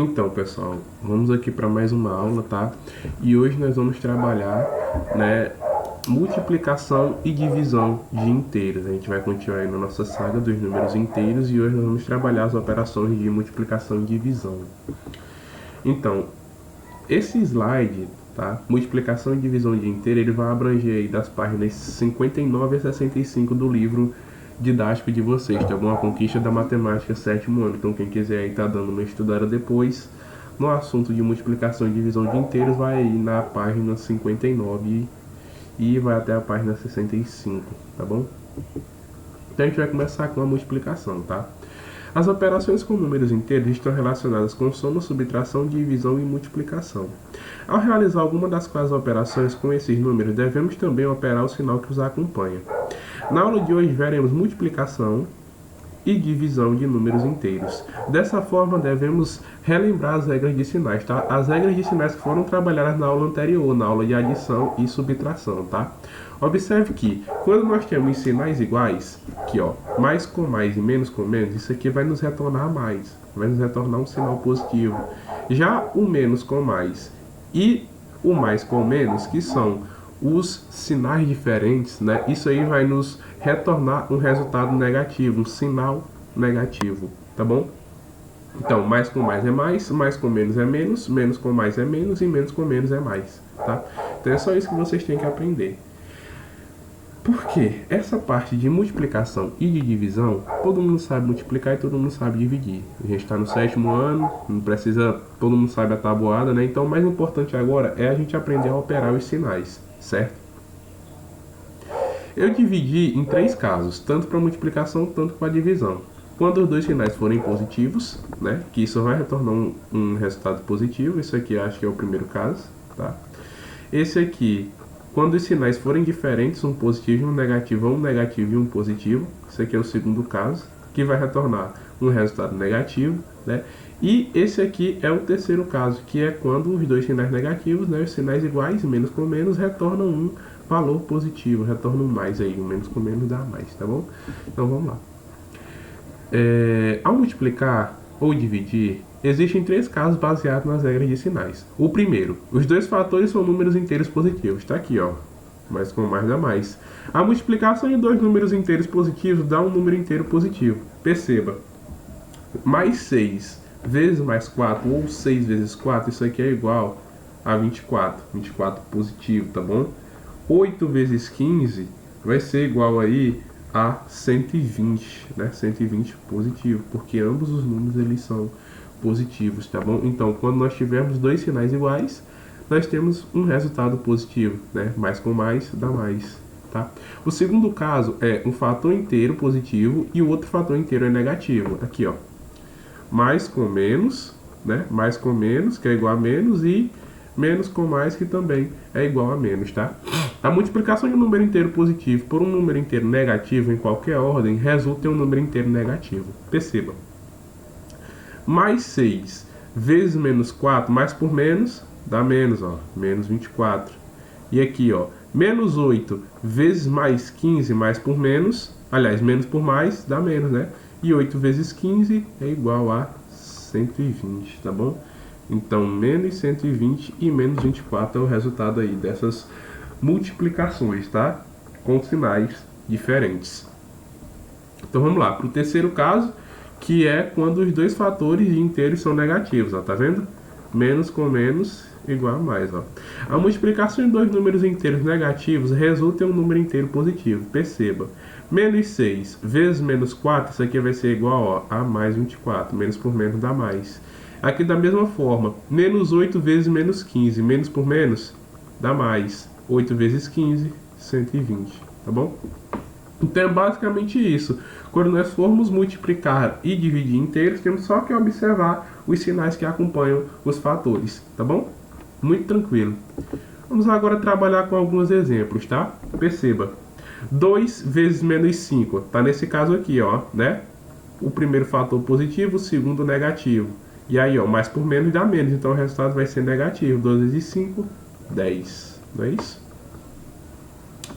Então, pessoal, vamos aqui para mais uma aula, tá? E hoje nós vamos trabalhar, né, multiplicação e divisão de inteiros. A gente vai continuar aí na nossa saga dos números inteiros e hoje nós vamos trabalhar as operações de multiplicação e divisão. Então, esse slide, tá? Multiplicação e divisão de inteiro, ele vai abranger aí das páginas 59 a 65 do livro didático de vocês, tá bom? A Conquista da Matemática, 7º ano. Então, quem quiser aí tá dando uma estudada depois no assunto de multiplicação e divisão de inteiros, vai aí na página 59 e vai até a página 65, tá bom? Então, a gente vai começar com a multiplicação, tá? As operações com números inteiros estão relacionadas com soma, subtração, divisão e multiplicação. Ao realizar alguma das quais operações com esses números, devemos também operar o sinal que os acompanha. Na aula de hoje veremos multiplicação e divisão de números inteiros. Dessa forma, devemos relembrar as regras de sinais, tá? As regras de sinais que foram trabalhadas na aula anterior, na aula de adição e subtração, tá? Observe que, quando nós temos sinais iguais, aqui ó, mais com mais e menos com menos, isso aqui vai nos retornar mais, vai nos retornar um sinal positivo. Já o menos com mais e o mais com menos, que são os sinais diferentes, né? Isso aí vai nos retornar um resultado negativo, um sinal negativo, tá bom? Então, mais com mais é mais com menos é menos, menos com mais é menos e menos com menos é mais, tá? Então é só isso que vocês têm que aprender. Porque essa parte de multiplicação e de divisão, todo mundo sabe multiplicar e todo mundo sabe dividir. A gente está no 7º ano, não precisa, todo mundo sabe a tabuada, né? Então o mais importante agora é a gente aprender a operar os sinais, certo? Eu dividi em 3 casos, tanto para multiplicação, tanto para divisão. Quando os dois sinais forem positivos, né, que isso vai retornar um resultado positivo, isso aqui eu acho que é o primeiro caso, tá? Esse aqui, quando os sinais forem diferentes, um positivo e um negativo, ou um negativo e um positivo, isso aqui é o segundo caso, que vai retornar um resultado negativo, né? E esse aqui é o terceiro caso, que é quando os dois sinais negativos, né, os sinais iguais, menos com menos, retornam um valor positivo, retornam mais aí, o menos com menos dá mais, tá bom? Então vamos lá. Ao multiplicar ou dividir, existem 3 casos baseados nas regras de sinais. O primeiro, os dois fatores são números inteiros positivos, tá aqui ó, mais com mais dá mais. A multiplicação de dois números inteiros positivos dá um número inteiro positivo. Perceba, mais 6 vezes mais 4 ou 6 vezes 4, isso aqui é igual a 24, 24 positivo, tá bom? 8 vezes 15 vai ser igual aí a 120, né? 120 positivo, porque ambos os números eles são positivos, tá bom? Então, quando nós tivermos dois sinais iguais, nós temos um resultado positivo, né? Mais com mais dá mais, tá? O segundo caso é um fator inteiro positivo e o outro fator inteiro é negativo. Aqui, ó. Mais com menos, né? Mais com menos, que é igual a menos, e menos com mais, que também é igual a menos, tá? A multiplicação de um número inteiro positivo por um número inteiro negativo em qualquer ordem resulta em um número inteiro negativo. Perceba. Mais 6 vezes menos 4, mais por menos, dá menos, ó, menos 24. E aqui, ó, menos 8 vezes mais 15, mais por menos, aliás, menos por mais, dá menos, né? E 8 vezes 15 é igual a 120, tá bom? Então, menos 120 e menos 24 é o resultado aí dessas multiplicações, tá? Com sinais diferentes. Então, vamos lá para o terceiro caso, que é quando os dois fatores de inteiros são negativos, ó, tá vendo? Menos com menos igual a mais, ó. A multiplicação de dois números inteiros negativos resulta em um número inteiro positivo. Perceba, menos 6 vezes menos 4, isso aqui vai ser igual, ó, a mais 24. Menos por menos dá mais. Aqui da mesma forma, menos 8 vezes menos 15, menos por menos dá mais. 8 vezes 15, 120, tá bom? Então é basicamente isso. Quando nós formos multiplicar e dividir inteiros, temos só que observar os sinais que acompanham os fatores, tá bom? Muito tranquilo. Vamos agora trabalhar com alguns exemplos, tá? Perceba. 2 vezes menos 5, tá nesse caso aqui, ó, né? O primeiro fator positivo, o segundo negativo. E aí, ó, mais por menos dá menos, então o resultado vai ser negativo. 2 vezes 5, 10, não é isso?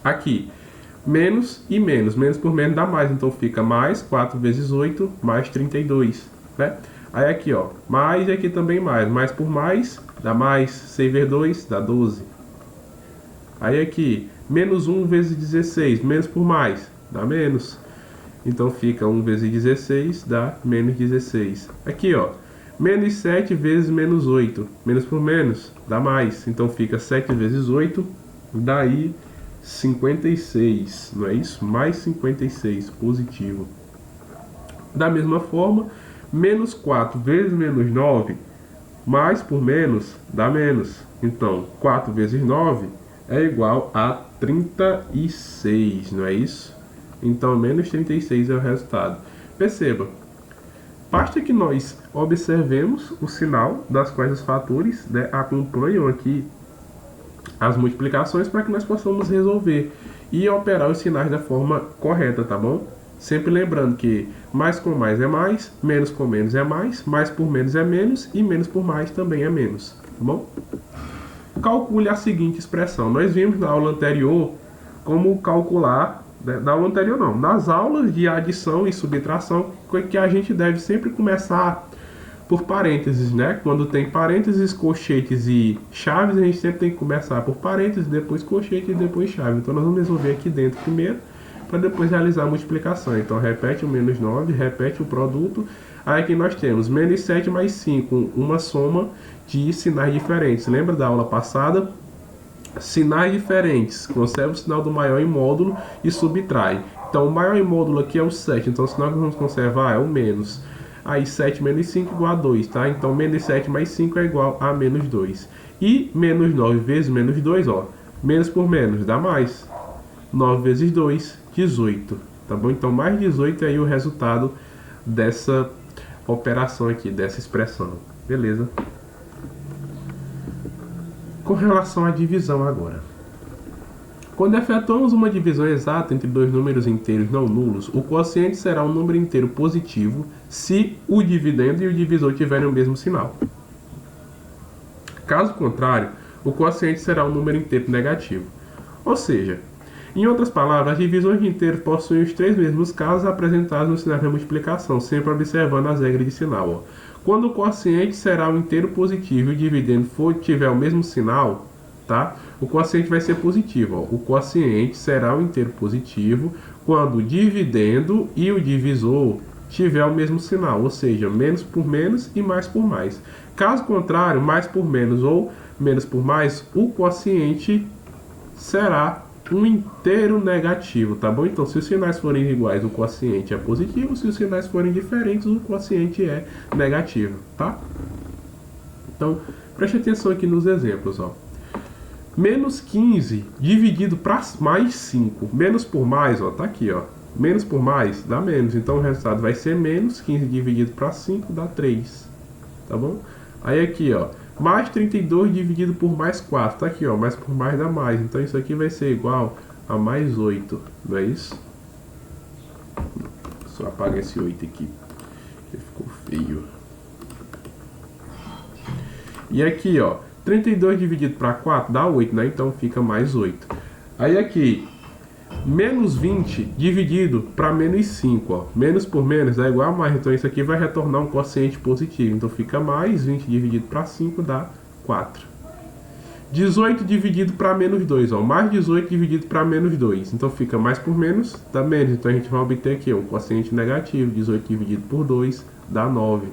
Aqui, menos e menos. Menos por menos dá mais, então fica mais 4 vezes 8, mais 32, né? Aí aqui, ó, mais e aqui também mais. Mais por mais, dá mais. 6 vezes 2, dá 12. Aí aqui, menos 1 vezes 16, menos por mais, dá menos. Então fica 1 vezes 16, dá menos 16. Aqui, ó, menos 7 vezes menos 8, menos por menos, dá mais. Então fica 7 vezes 8, daí 56, não é isso? Mais 56, positivo. Da mesma forma, menos 4 vezes menos 9, mais por menos, dá menos. Então, 4 vezes 9 é igual a 36, não é isso? Então, menos 36 é o resultado. Perceba, basta que nós observemos o sinal das quais os fatores, né, acompanham aqui as multiplicações para que nós possamos resolver e operar os sinais da forma correta, tá bom? Sempre lembrando que mais com mais é mais, menos com menos é mais por menos é menos e menos por mais também é menos, tá bom? Calcule a seguinte expressão. Nós vimos na aula anterior como calcular, né, na aula anterior não, nas aulas de adição e subtração, que a gente deve sempre começar por parênteses, né? Quando tem parênteses, colchetes e chaves, a gente sempre tem que começar por parênteses, depois colchete e depois chave. Então nós vamos resolver aqui dentro primeiro, para depois realizar a multiplicação. Então repete o menos 9, repete o produto. Aí aqui nós temos menos 7 mais 5, uma soma de sinais diferentes. Lembra da aula passada? Sinais diferentes. Conserva o sinal do maior em módulo e subtrai. Então o maior em módulo aqui é o 7, então o sinal que vamos conservar é o menos. Aí 7 menos 5 igual a 2, tá? Então menos 7 mais 5 é igual a menos 2. E menos 9 vezes menos 2, ó. Menos por menos dá mais. 9 vezes 2, 18. Tá bom? Então mais 18 é aí o resultado dessa operação aqui, dessa expressão. Beleza? Com relação à divisão agora. Quando efetuamos uma divisão exata entre dois números inteiros não nulos, o quociente será um número inteiro positivo se o dividendo e o divisor tiverem o mesmo sinal. Caso contrário, o quociente será um número inteiro negativo. Ou seja, em outras palavras, as divisões de inteiros possuem os três mesmos casos apresentados no sinal da multiplicação, sempre observando as regras de sinal. Ó. Quando o quociente será um inteiro positivo e o dividendo tiver o mesmo sinal, tá? O quociente vai ser positivo. Ó. O quociente será um inteiro positivo quando o dividendo e o divisor tiver o mesmo sinal, ou seja, menos por menos e mais por mais. Caso contrário, mais por menos ou menos por mais, o quociente será um inteiro negativo, tá bom? Então, se os sinais forem iguais, o quociente é positivo. Se os sinais forem diferentes, o quociente é negativo, tá? Então, preste atenção aqui nos exemplos, ó. Menos 15 dividido para mais 5. Menos por mais, ó, tá aqui, ó. Menos por mais dá menos. Então, o resultado vai ser menos 15 dividido para 5 dá 3, tá bom? Aí aqui, ó. Mais 32 dividido por mais 4. Tá aqui, ó. Mais por mais dá mais. Então isso aqui vai ser igual a mais 8. Não é isso? Só apaga esse 8 aqui. Que ficou feio. E aqui, ó. 32 dividido para 4 dá 8, né? Então fica mais 8. Aí aqui. Menos 20 dividido para menos 5, ó. Menos por menos dá igual a mais. Então isso aqui vai retornar um quociente positivo. Então fica mais 20 dividido para 5 dá 4. 18 dividido para menos 2, ó. Mais 18 dividido para menos 2. Então fica mais por menos dá menos. Então a gente vai obter aqui um quociente negativo. 18 dividido por 2 dá 9.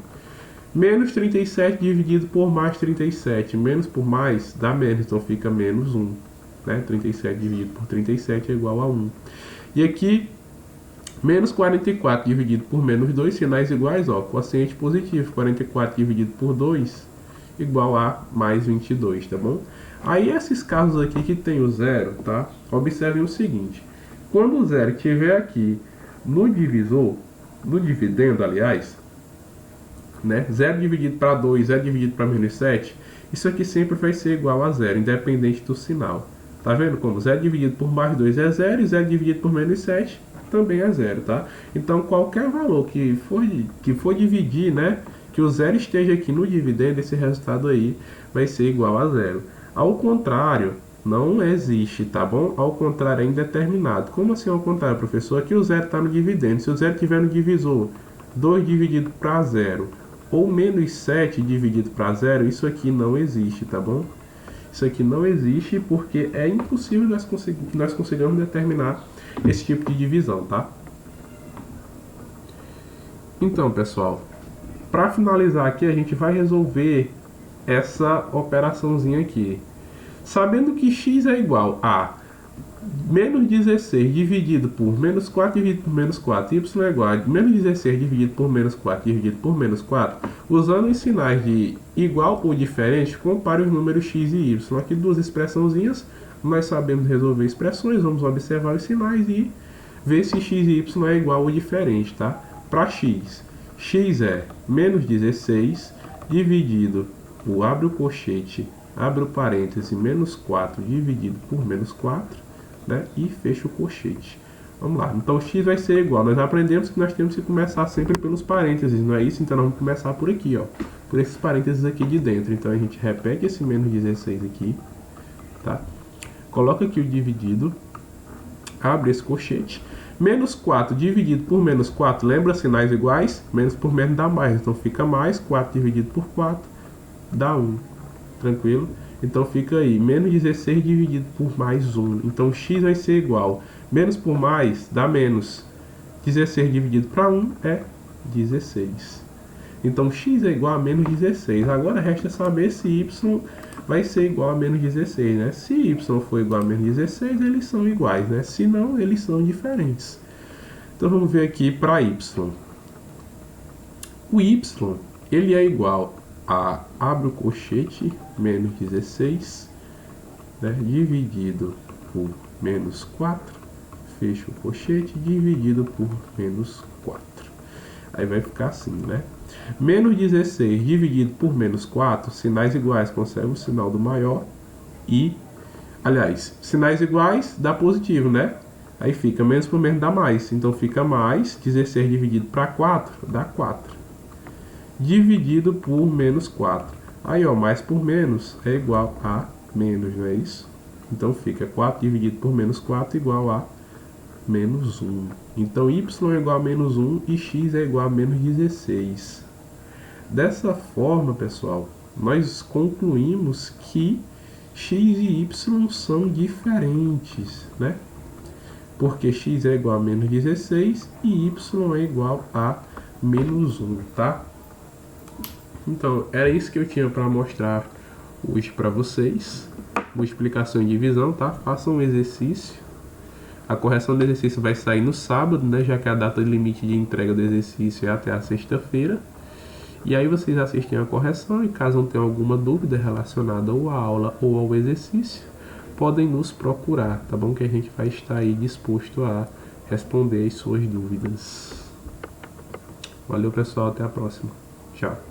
Menos 37 dividido por mais 37. Menos por mais dá menos. Então fica menos 1. Né? 37 dividido por 37 é igual a 1. E aqui, menos 44 dividido por menos 2, sinais iguais, ó, quociente positivo. 44 dividido por 2 igual a mais 22, tá bom? Aí esses casos aqui que tem o zero, tá? Observem o seguinte. Quando o zero estiver aqui no divisor, no dividendo, aliás, né? 0 dividido para 2, 0 dividido para menos 7, isso aqui sempre vai ser igual a zero, independente do sinal. Tá vendo como 0 dividido por mais 2 é 0 e 0 dividido por menos 7 também é 0, tá? Então qualquer valor que for dividir, né, que o zero esteja aqui no dividendo, esse resultado aí vai ser igual a 0. Ao contrário, não existe, tá bom? Ao contrário é indeterminado. Como assim ao contrário, professor? Aqui o zero está no dividendo. Se o zero estiver no divisor, 2 dividido para 0, ou menos 7 dividido para zero, isso aqui não existe, tá bom? Isso aqui não existe porque é impossível nós consigamos determinar esse tipo de divisão, tá? Então, pessoal, para finalizar aqui, a gente vai resolver essa operaçãozinha aqui. Sabendo que x é igual a menos 16 dividido por menos 4 dividido por menos 4, y é igual a menos 16 dividido por menos 4 dividido por menos 4, usando os sinais de igual ou diferente, compare os números x e y. Aqui duas expressãozinhas, nós sabemos resolver expressões, vamos observar os sinais e ver se x e y é igual ou diferente, tá? Para x, x é menos 16 dividido por, abre o colchete, abre o parêntese, menos 4 dividido por menos 4, né? E fecha o colchete. Vamos lá, então x vai ser igual, nós aprendemos que nós temos que começar sempre pelos parênteses, não é isso? Então nós vamos começar por aqui, ó, por esses parênteses aqui de dentro. Então a gente repete esse menos 16 aqui, tá? Coloca aqui o dividido, abre esse colchete, menos 4 dividido por menos 4, lembra sinais iguais? Menos por menos dá mais, então fica mais, 4 dividido por 4 dá 1, tranquilo? Então fica aí, menos 16 dividido por mais 1, então x vai ser igual, menos por mais dá menos, 16 dividido para 1 é 16. Então x é igual a menos 16, agora resta saber se y vai ser igual a menos 16, né? Se y for igual a menos 16, eles são iguais, né? Se não, eles são diferentes. Então vamos ver aqui para y. O y, ele é igual a, abre o colchete, menos 16, né? Dividido por menos 4, fecha o colchete, dividido por menos 4. Aí vai ficar assim, né? Menos 16 dividido por menos 4, sinais iguais, conserva o sinal do maior e, aliás, sinais iguais dá positivo, né? Aí fica menos por menos dá mais, então fica mais, 16 dividido para 4 dá 4. Dividido por menos 4. Aí, ó, mais por menos é igual a menos, não é isso? Então fica 4 dividido por menos 4 igual a menos 1. Então y é igual a menos 1 e x é igual a menos 16. Dessa forma, pessoal, nós concluímos que x e y são diferentes, né? Porque x é igual a menos 16 e y é igual a menos 1, tá? Então, era isso que eu tinha para mostrar hoje para vocês. Uma explicação de divisão, tá? Façam um exercício. A correção do exercício vai sair no sábado, né? Já que a data limite de entrega do exercício é até a sexta-feira. E aí vocês assistem a correção e caso não tenham alguma dúvida relacionada ou à aula ou ao exercício, podem nos procurar, tá bom? Que a gente vai estar aí disposto a responder as suas dúvidas. Valeu, pessoal. Até a próxima. Tchau.